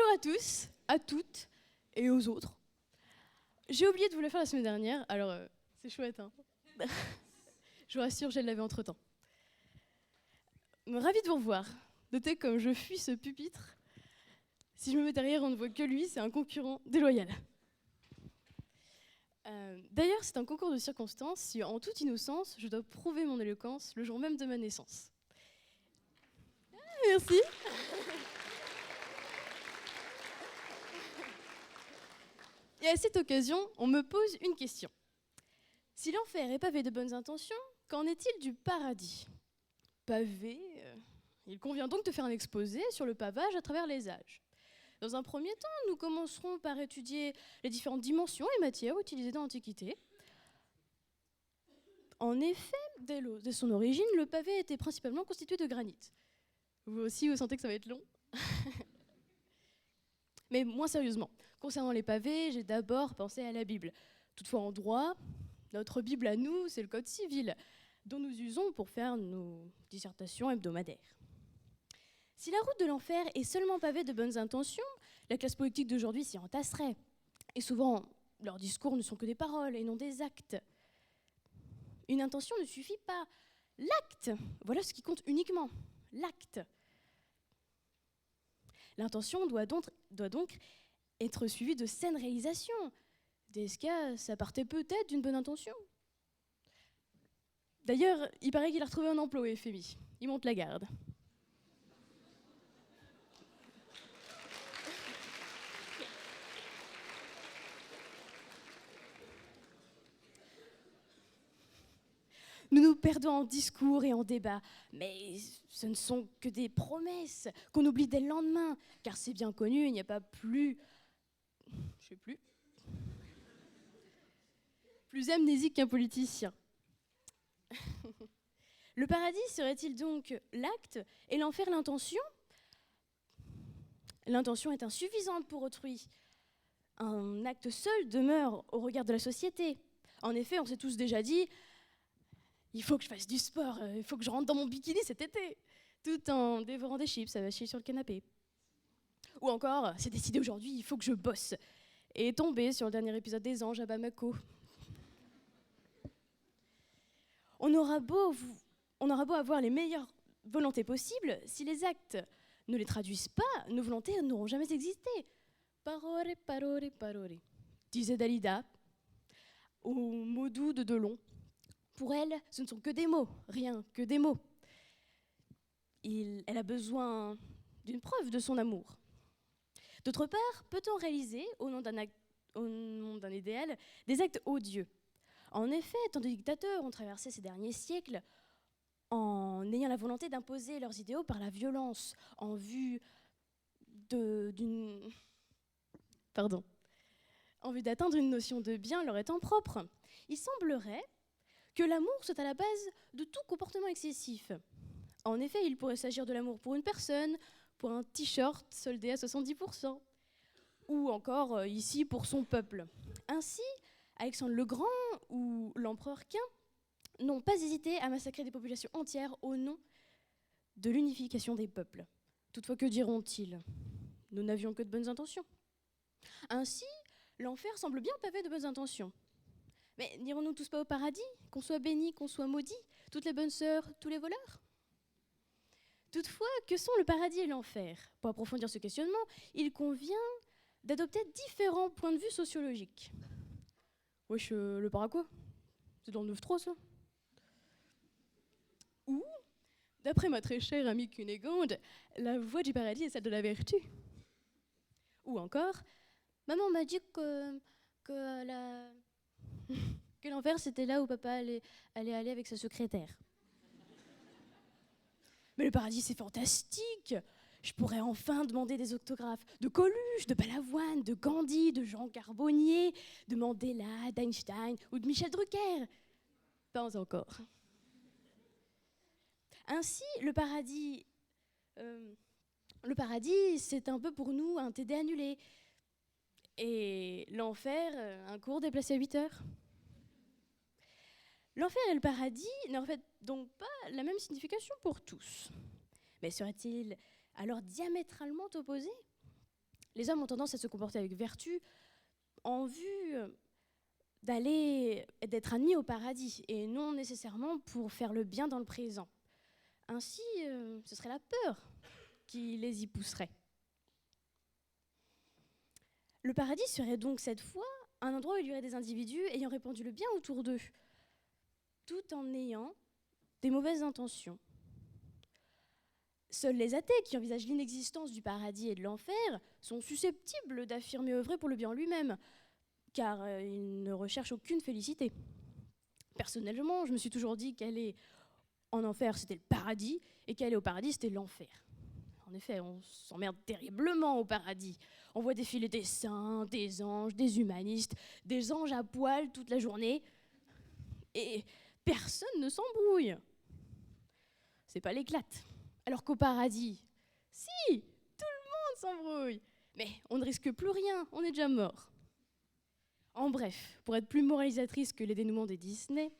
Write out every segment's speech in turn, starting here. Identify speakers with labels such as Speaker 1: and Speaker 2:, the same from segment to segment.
Speaker 1: Bonjour à tous, à toutes et aux autres. J'ai oublié de vous le faire la semaine dernière, alors c'est chouette, hein. Je vous rassure, je l'avais entre-temps. Ravi de vous revoir. Notez comme je fuis ce pupitre. Si je me mets derrière, on ne voit que lui, c'est un concurrent déloyal. D'ailleurs, c'est un concours de circonstances si, en toute innocence, je dois prouver mon éloquence le jour même de ma naissance. Merci. Et à cette occasion, on me pose une question. Si l'enfer est pavé de bonnes intentions, qu'en est-il du paradis ? Pavé, il convient donc de faire un exposé sur le pavage à travers les âges. Dans un premier temps, nous commencerons par étudier les différentes dimensions et matières utilisées dans l'Antiquité. En effet, dès son origine, le pavé était principalement constitué de granit. Vous aussi, vous sentez que ça va être long ? Mais moins sérieusement, concernant les pavés, j'ai d'abord pensé à la Bible. Toutefois, en droit, notre Bible à nous, c'est le Code civil, dont nous usons pour faire nos dissertations hebdomadaires. Si la route de l'enfer est seulement pavée de bonnes intentions, la classe politique d'aujourd'hui s'y entasserait. Et souvent, leurs discours ne sont que des paroles et non des actes. Une intention ne suffit pas. L'acte, voilà ce qui compte uniquement. L'acte. L'intention doit donc être suivie de saines réalisations. Dès ce cas, ça partait peut-être d'une bonne intention. D'ailleurs, il paraît qu'il a retrouvé un emploi au FMI. Il monte la garde. Nous nous perdons en discours et en débats, mais ce ne sont que des promesses qu'on oublie dès le lendemain, car c'est bien connu, il n'y a pas plus amnésique qu'un politicien. Le paradis serait-il donc l'acte et l'enfer l'intention ? L'intention est insuffisante pour autrui. Un acte seul demeure au regard de la société. En effet, on s'est tous déjà dit « il faut que je fasse du sport, il faut que je rentre dans mon bikini cet été », tout en dévorant des chips à vacher sur le canapé. Ou encore « c'est décidé aujourd'hui, il faut que je bosse », et tomber sur le dernier épisode des Anges à Bamako. On aura beau avoir les meilleures volontés possibles, si les actes ne les traduisent pas, nos volontés n'auront jamais existé. Parole, parole, parole, disait Dalida, aux mots doux de Delon. Pour elle, ce ne sont que des mots, rien que des mots. Elle a besoin d'une preuve de son amour. D'autre part, peut-on réaliser, au nom d'un idéal, des actes odieux ? En effet, tant de dictateurs ont traversé ces derniers siècles en ayant la volonté d'imposer leurs idéaux par la violence, en vue d'atteindre une notion de bien leur étant propre. Il semblerait que l'amour soit à la base de tout comportement excessif. En effet, il pourrait s'agir de l'amour pour une personne, pour un t-shirt soldé à 70%, ou encore ici pour son peuple. Ainsi, Alexandre le Grand ou l'empereur Qin n'ont pas hésité à massacrer des populations entières au nom de l'unification des peuples. Toutefois, que diront-ils ? Nous n'avions que de bonnes intentions. Ainsi, l'enfer semble bien pavé de bonnes intentions. Mais n'irons-nous tous pas au paradis, qu'on soit bénis, qu'on soit maudits, toutes les bonnes sœurs, tous les voleurs ? Toutefois, que sont le paradis et l'enfer ? Pour approfondir ce questionnement, il convient d'adopter différents points de vue sociologiques. Wesh, le para quoi ? C'est dans le 9-3, ça ? Ou, d'après ma très chère amie Cunégonde, la voie du paradis est celle de la vertu. Ou encore, maman m'a dit que l'enfer, c'était là où papa allait aller avec sa secrétaire. Mais le paradis, c'est fantastique! Je pourrais enfin demander des autographes de Coluche, de Balavoine, de Gandhi, de Jean Carbonnier, de Mandela, d'Einstein ou de Michel Drucker. Pas encore. Ainsi, le paradis, c'est un peu pour nous un TD annulé. Et l'enfer, un cours déplacé à 8 heures. L'enfer et le paradis n'en revêtent donc pas la même signification pour tous. Mais serait-il alors diamétralement opposés ? Les hommes ont tendance à se comporter avec vertu en vue d'être admis au paradis, et non nécessairement pour faire le bien dans le présent. Ainsi, ce serait la peur qui les y pousserait. Le paradis serait donc cette fois un endroit où il y aurait des individus ayant répandu le bien autour d'eux, tout en ayant des mauvaises intentions. Seuls les athées qui envisagent l'inexistence du paradis et de l'enfer sont susceptibles d'affirmer œuvrer pour le bien lui-même, car ils ne recherchent aucune félicité. Personnellement, je me suis toujours dit qu'aller en enfer, c'était le paradis, et qu'aller au paradis, c'était l'enfer. En effet, on s'emmerde terriblement au paradis. On voit défiler des saints, des anges, des humanistes, des anges à poil toute la journée, et personne ne s'embrouille. C'est pas l'éclate. Alors qu'au paradis, si, tout le monde s'embrouille. Mais on ne risque plus rien, on est déjà mort. En bref, pour être plus moralisatrice que les dénouements des Disney,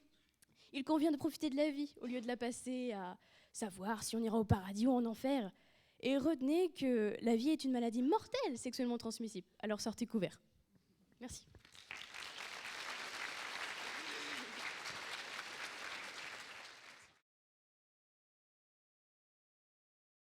Speaker 1: il convient de profiter de la vie au lieu de la passer à savoir si on ira au paradis ou en enfer. Et retenez que la vie est une maladie mortelle sexuellement transmissible. Alors sortez couverts. Merci.